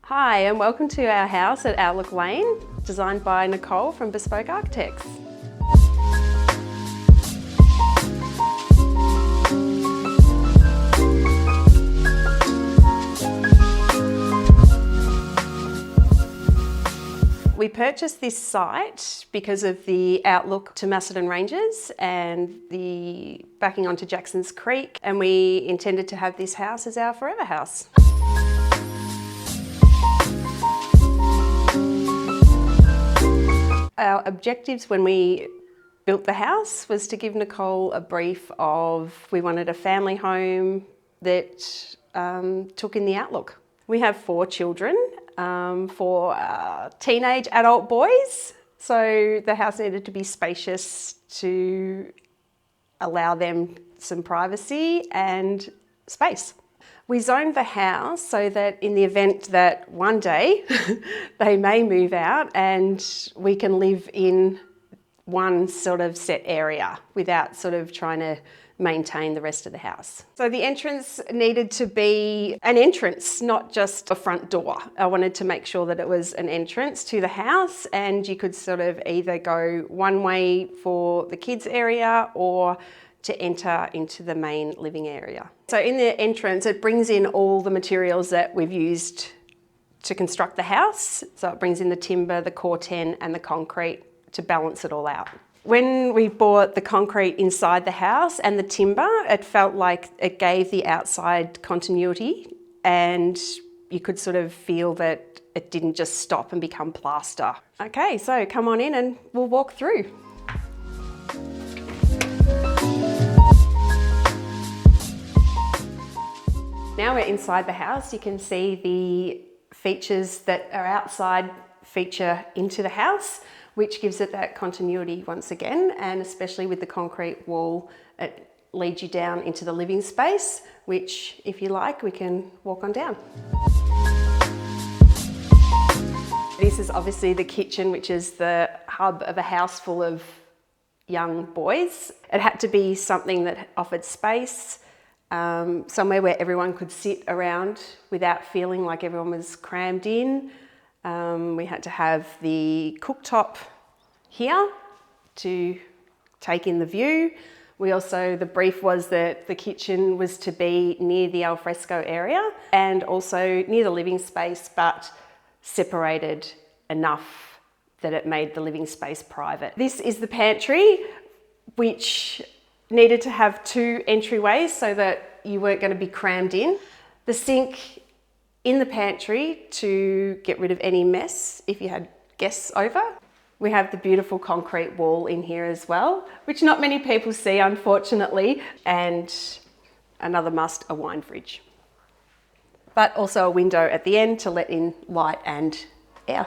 Hi and welcome to our house at Outlook Lane, designed by Nicole from Bespoke Architects. We purchased this site because of the outlook to Macedon Ranges and the backing onto Jackson's Creek, and we intended to have this house as our forever house. Our objectives when we built the house was to give Nicole a brief of we wanted a family home that took in the outlook. We have 4 children, 4 teenage adult boys, so the house needed to be spacious to allow them some privacy and space. We zoned the house so that in the event that one day they may move out and we can live in one sort of set area without sort of trying to maintain the rest of the house. So the entrance needed to be an entrance, not just a front door. I wanted to make sure that it was an entrance to the house and you could sort of either go one way for the kids area or to enter into the main living area. So in the entrance, it brings in all the materials that we've used to construct the house. So it brings in the timber, the corten and the concrete to balance it all out. When we bought the concrete inside the house and the timber, it felt like it gave the outside continuity and you could sort of feel that it didn't just stop and become plaster. Okay, so come on in and we'll walk through. Now we're inside the house, you can see the features that are outside feature into the house, which gives it that continuity once again, and especially with the concrete wall, it leads you down into the living space, which if you like, we can walk on down. This is obviously the kitchen, which is the hub of a house full of young boys. It had to be something that offered space, somewhere where everyone could sit around without feeling like everyone was crammed in. We had to have the cooktop here to take in the view. The brief was that the kitchen was to be near the alfresco area and also near the living space, but separated enough that it made the living space private. This is the pantry, which needed to have 2 entryways so that you weren't going to be crammed in. The sink in the pantry to get rid of any mess if you had guests over. We have the beautiful concrete wall in here as well, which not many people see, unfortunately, and another must, a wine fridge. But also a window at the end to let in light and air.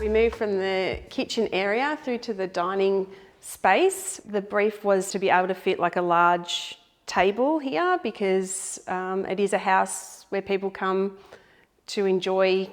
We moved from the kitchen area through to the dining space. The brief was to be able to fit like a large table here because it is a house where people come to enjoy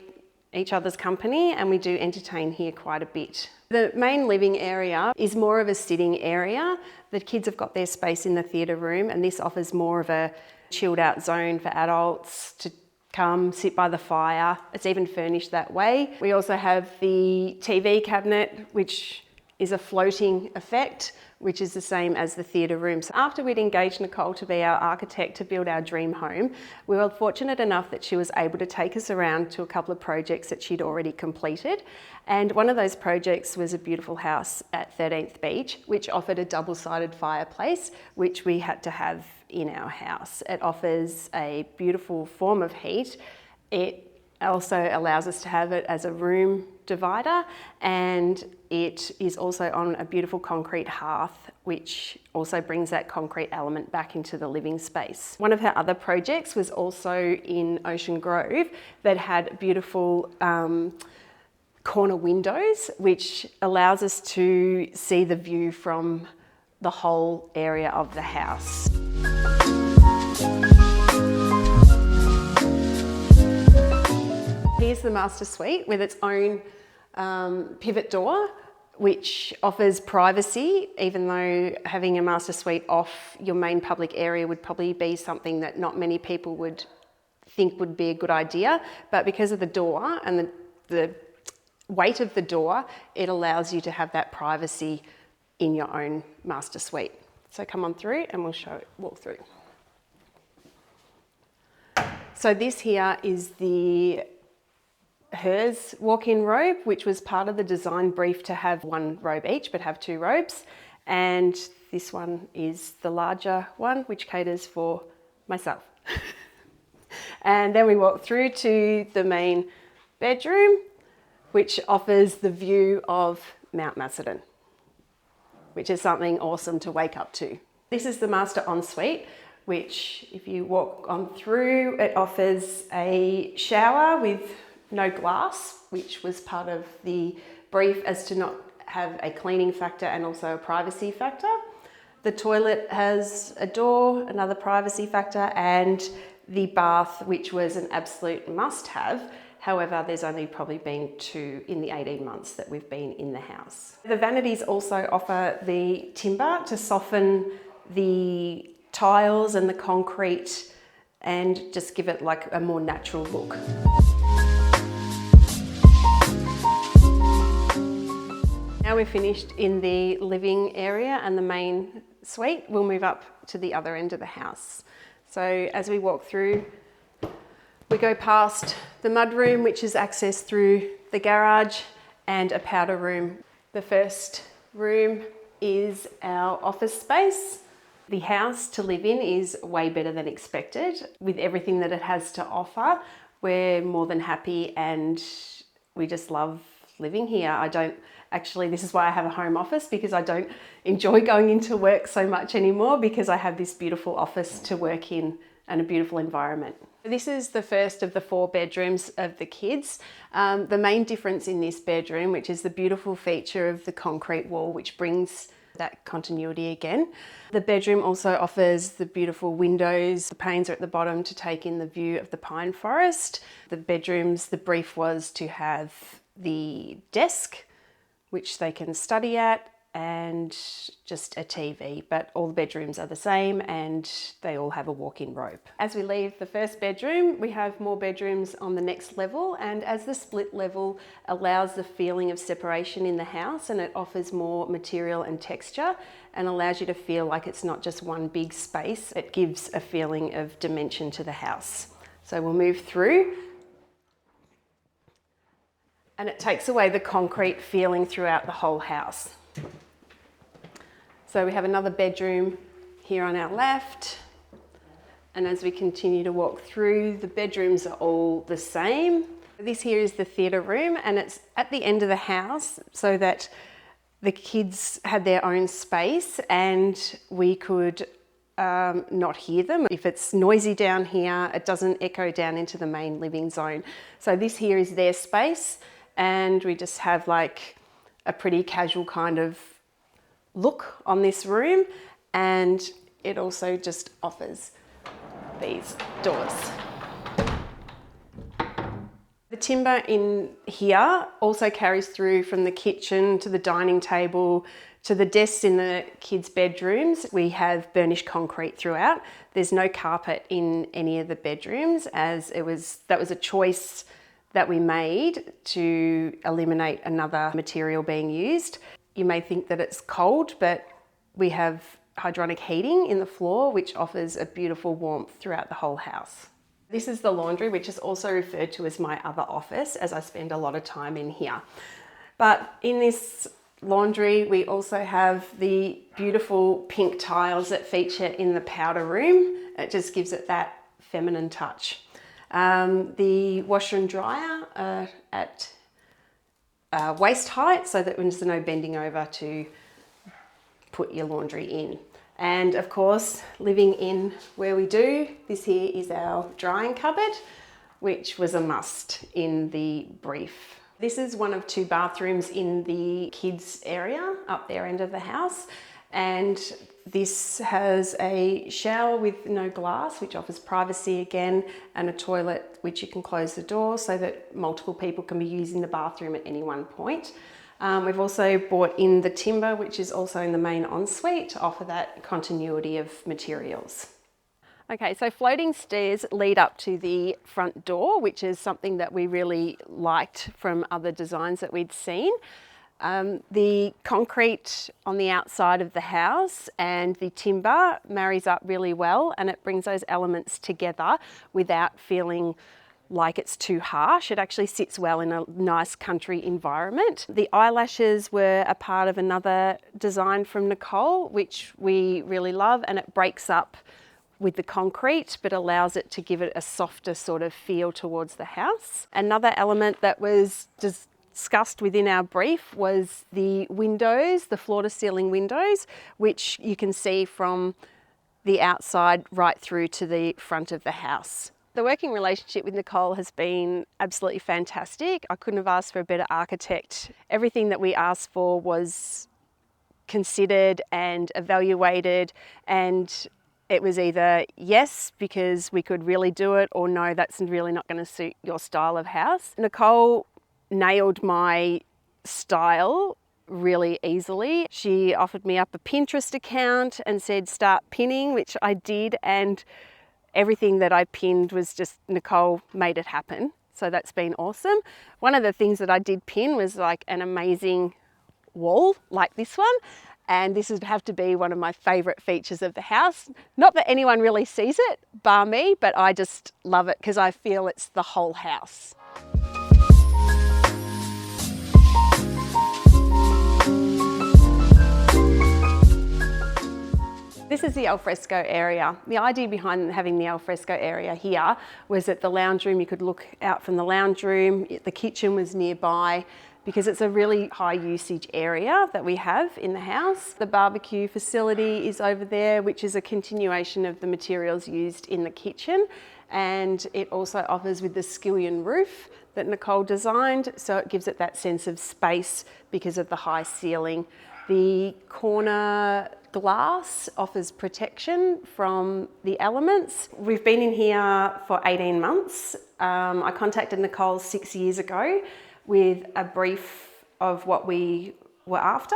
each other's company, and we do entertain here quite a bit. The main living area is more of a sitting area. The kids have got their space in the theatre room, and this offers more of a chilled out zone for adults to come sit by the fire. It's even furnished that way. We also have the TV cabinet, which is a floating effect, which is the same as the theatre room. So after we'd engaged Nicole to be our architect to build our dream home, we were fortunate enough that she was able to take us around to a couple of projects that she'd already completed. And one of those projects was a beautiful house at 13th Beach, which offered a double-sided fireplace, which we had to have in our house. It offers a beautiful form of heat. It also allows us to have it as a room divider, and it is also on a beautiful concrete hearth, which also brings that concrete element back into the living space. One of her other projects was also in Ocean Grove that had beautiful corner windows, which allows us to see the view from the whole area of the house. Here's the master suite with its own pivot door, which offers privacy, even though having a master suite off your main public area would probably be something that not many people would think would be a good idea. But because of the door and the weight of the door, it allows you to have that privacy in your own master suite. So come on through and we'll walk through. So this here is the hers walk-in robe, which was part of the design brief to have one robe each, but have two robes. And this one is the larger one, which caters for myself. And then we walk through to the main bedroom, which offers the view of Mount Macedon, which is something awesome to wake up to. This is the master ensuite, which if you walk on through, it offers a shower with no glass, which was part of the brief as to not have a cleaning factor and also a privacy factor. The toilet has a door, another privacy factor, and the bath, which was an absolute must-have. However, there's only probably been 2 in the 18 months that we've been in the house. The vanities also offer the timber to soften the tiles and the concrete and just give it like a more natural look. Now we're finished in the living area and the main suite, we'll move up to the other end of the house. So as we walk through, we go past the mudroom, which is accessed through the garage, and a powder room. The first room is our office space. The house to live in is way better than expected. With everything that it has to offer, we're more than happy and we just love living here. This is why I have a home office, because I don't enjoy going into work so much anymore, because I have this beautiful office to work in and a beautiful environment. This is the first of the 4 bedrooms of the kids. The main difference in this bedroom, which is the beautiful feature of the concrete wall, which brings that continuity again. The bedroom also offers the beautiful windows. The panes are at the bottom to take in the view of the pine forest. The bedrooms, the brief was to have the desk, which they can study at, and just a TV, but all the bedrooms are the same and they all have a walk-in robe. As we leave the first bedroom, we have more bedrooms on the next level, and as the split level allows the feeling of separation in the house, and it offers more material and texture and allows you to feel like it's not just one big space, it gives a feeling of dimension to the house. So we'll move through, and it takes away the concrete feeling throughout the whole house. So we have another bedroom here on our left, and as we continue to walk through, the bedrooms are all the same. This here is the theatre room, and it's at the end of the house so that the kids had their own space and we could not hear them. If it's noisy down here, it doesn't echo down into the main living zone. So this here is their space, and we just have like a pretty casual kind of look on this room, and it also just offers these doors. The timber in here also carries through from the kitchen to the dining table to the desks in the kids' bedrooms. We have burnished concrete throughout. There's no carpet in any of the bedrooms, as that was a choice that we made to eliminate another material being used. You may think that it's cold, but we have hydronic heating in the floor, which offers a beautiful warmth throughout the whole house. This is the laundry, which is also referred to as my other office, as I spend a lot of time in here. But in this laundry, we also have the beautiful pink tiles that feature in the powder room. It just gives it that feminine touch. The washer and dryer are at waist height, so that there's no bending over to put your laundry in. And of course, living in where we do, this here is our drying cupboard, which was a must in the brief. This is one of 2 bathrooms in the kids area up their end of the house, and This has a shower with no glass, which offers privacy again, and a toilet which you can close the door so that multiple people can be using the bathroom at any one point. We've also brought in the timber, which is also in the main ensuite, to offer that continuity of materials. Okay, so floating stairs lead up to the front door, which is something that we really liked from other designs that we'd seen. The concrete on the outside of the house and the timber marries up really well, and it brings those elements together without feeling like it's too harsh. It actually sits well in a nice country environment. The eyelashes were a part of another design from Nicole, which we really love, and it breaks up with the concrete, but allows it to give it a softer sort of feel towards the house. Another element that was discussed within our brief was the windows, the floor to ceiling windows, which you can see from the outside right through to the front of the house. The working relationship with Nicole has been absolutely fantastic. I couldn't have asked for a better architect. Everything that we asked for was considered and evaluated, and it was either yes, because we could really do it, or no, that's really not going to suit your style of house. Nicole nailed my style really easily. She offered me up a Pinterest account and said start pinning, which I did, and everything that I pinned was just Nicole made it happen. So that's been awesome. One of the things that I did pin was like an amazing wall like this one. And this would have to be one of my favourite features of the house. Not that anyone really sees it, bar me, but I just love it because I feel it's the whole house. This is the alfresco area. The idea behind having the alfresco area here was that the lounge room, you could look out from the lounge room, the kitchen was nearby, because it's a really high usage area that we have in the house. The barbecue facility is over there, which is a continuation of the materials used in the kitchen. And it also offers with the skillion roof that Nicole designed, so it gives it that sense of space because of the high ceiling. The corner glass offers protection from the elements. We've been in here for 18 months. I contacted Nicole 6 years ago with a brief of what we were after,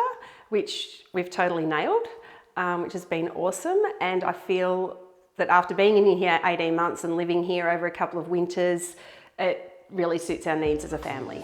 which we've totally nailed, which has been awesome. And I feel that after being in here 18 months and living here over a couple of winters, it really suits our needs as a family.